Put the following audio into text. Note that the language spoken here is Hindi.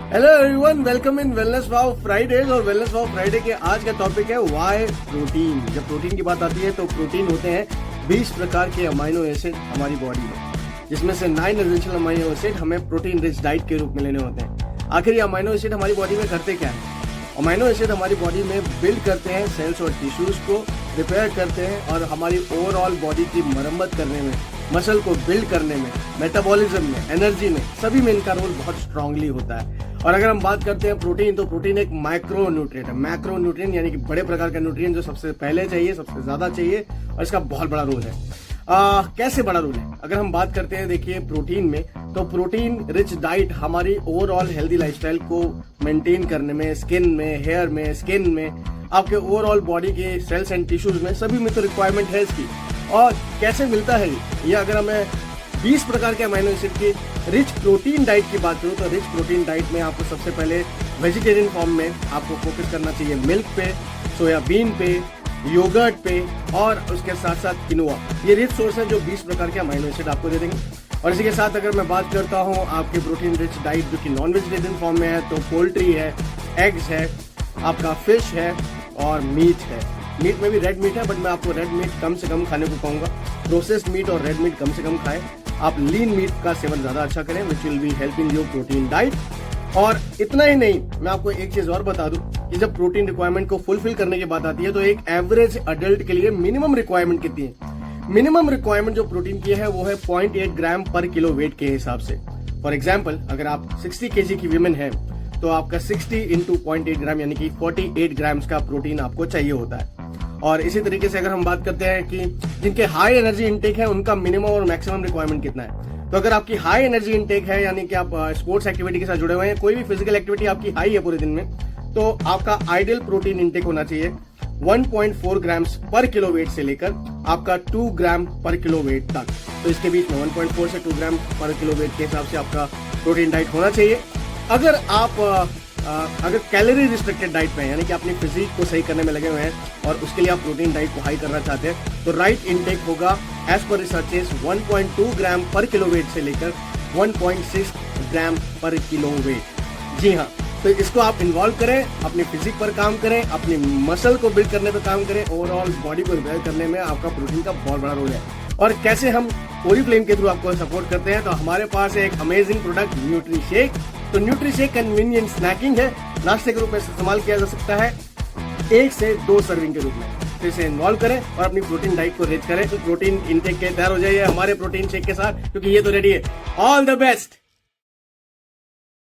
Hello everyone, welcome in wellness wow Fridays. और वेलनेस वाव फ्राइडे के आज का टॉपिक है वाई प्रोटीन। जब प्रोटीन की बात आती है तो प्रोटीन होते हैं 20 प्रकार के अमाइनो एसिड हमारी बॉडी में, जिसमें से 9 एसेंशियल अमाइनो एसिड हमें प्रोटीन रिच डाइट के रूप में लेने होते हैं। आखिर ये अमाइनो एसिड हमारी बॉडी में करते क्या है? अमाइनो एसिड हमारी बॉडी में बिल्ड करते हैं सेल्स और टिश्यूज को, रिपेयर करते हैं और हमारी ओवरऑल बॉडी की मरम्मत करने में, मसल को बिल्ड करने में, मेटाबॉलिज्म में, एनर्जी में, सभी में इनका रोल बहुत स्ट्रांगली होता है। और अगर हम बात करते हैं प्रोटीन, तो प्रोटीन एक माइक्रो न्यूट्रिएंट है। मैक्रो न्यूट्रिएंट यानी कि बड़े प्रकार का न्यूट्रिएंट जो सबसे पहले चाहिए, सबसे ज्यादा चाहिए, और इसका बहुत बड़ा रोल है। कैसे बड़ा रोल है? अगर हम बात करते हैं देखिए प्रोटीन में, तो प्रोटीन रिच डाइट हमारी ओवरऑल हेल्दी लाइफस्टाइल को मेंटेन करने में, स्किन में, हेयर में, स्किन में, आपके ओवरऑल बॉडी के सेल्स एंड टिश्यूज में, सभी में तो रिक्वायरमेंट है इसकी। और कैसे मिलता है ये अगर हमें 20 प्रकार के अमाइनो एसिड की रिच प्रोटीन डाइट की बात करूं, तो रिच प्रोटीन डाइट में आपको सबसे पहले वेजिटेरियन फॉर्म में आपको फोकस करना चाहिए मिल्क पे, सोयाबीन पे, योगर्ट पे, और उसके साथ साथ किनोआ। ये रिच सोर्स है जो 20 प्रकार के अमाइनो एसिड आपको दे देंगे। और इसी के साथ अगर मैं बात करता हूँ आपके प्रोटीन रिच डाइट जो कि नॉन वेजिटेरियन फॉर्म में है, तो पोल्ट्री है, एग्स है, आपका फिश है और मीट है। मीट में भी रेड मीट है, बट मैं आपको रेड मीट कम से कम खाने को कहूंगा। प्रोसेस्ड मीट और रेड मीट कम से कम खाएं। आप लीन मीट का सेवन ज्यादा अच्छा करें, which will be helping your protein diet. और इतना ही नहीं, मैं आपको एक चीज और बता दूं कि जब प्रोटीन रिक्वायरमेंट को फुलफिल करने की बात आती है, तो एक एवरेज अडल्ट के लिए मिनिमम रिक्वायरमेंट कितनी है? मिनिमम रिक्वायरमेंट जो प्रोटीन की है वो है 0.8 ग्राम पर किलो वेट के हिसाब से। फॉर एग्जाम्पल, अगर आप 60 केजी की वीमेन है, तो आपका 60 इंटू 0.8 ग्राम यानी कि 48 ग्राम्स का प्रोटीन आपको चाहिए होता है। और इसी तरीके से अगर हम बात करते हैं कि जिनके हाई एनर्जी इंटेक है, उनका मिनिमम और मैक्सिमम रिक्वायरमेंट कितना है, तो अगर आपकी हाई एनर्जी इंटेक है, यानी कि आप स्पोर्ट्स एक्टिविटी के साथ जुड़े हुए हैं, कोई भी फिजिकल एक्टिविटी आपकी हाई है पूरे दिन में, तो आपका आइडियल प्रोटीन इंटेक होना चाहिए 1.4 ग्राम्स पर किलो वेट से लेकर आपका 2 ग्राम पर किलो वेट तक। तो इसके बीच में 1.4 से 2 ग्राम पर किलो वेट के हिसाब से आपका प्रोटीन डाइट होना चाहिए। अगर आप अगर कैलोरी रिस्ट्रिक्टेड डाइट पे हैं, यानी कि अपनी फिजिक को सही करने में लगे हुए हैं और उसके लिए आप प्रोटीन डाइट को हाई करना चाहते हैं, तो राइट इनटेक होगा एज पर रिसर्चेस 1.2 ग्राम पर किलो वेट से लेकर 1.6 ग्राम पर किलो वेट। जी हाँ, तो इसको आप इन्वॉल्व करें, अपनी फिजिक पर काम करें, अपनी मसल को बिल्ड करने पर काम करें, ओवरऑल बॉडी को रिपेयर करने में आपका प्रोटीन का बहुत बड़ा रोल है। और कैसे हम ओरिफ्लेम के थ्रू आपको सपोर्ट करते हैं, तो हमारे पास है एक अमेजिंग प्रोडक्ट न्यूट्री शेक। तो न्यूट्री शेक कन्वीनियंट स्नैकिंग है, नाश्ते के रूप में इस्तेमाल किया जा सकता है 1 से 2 सर्विंग के रूप में। तो इसे इन्वॉल्व करें और अपनी प्रोटीन डाइट को रिच करें, तो प्रोटीन इनटेक के तैयार हो जाइए हमारे प्रोटीन शेक के साथ, क्योंकि ये तो रेडी है। All the best.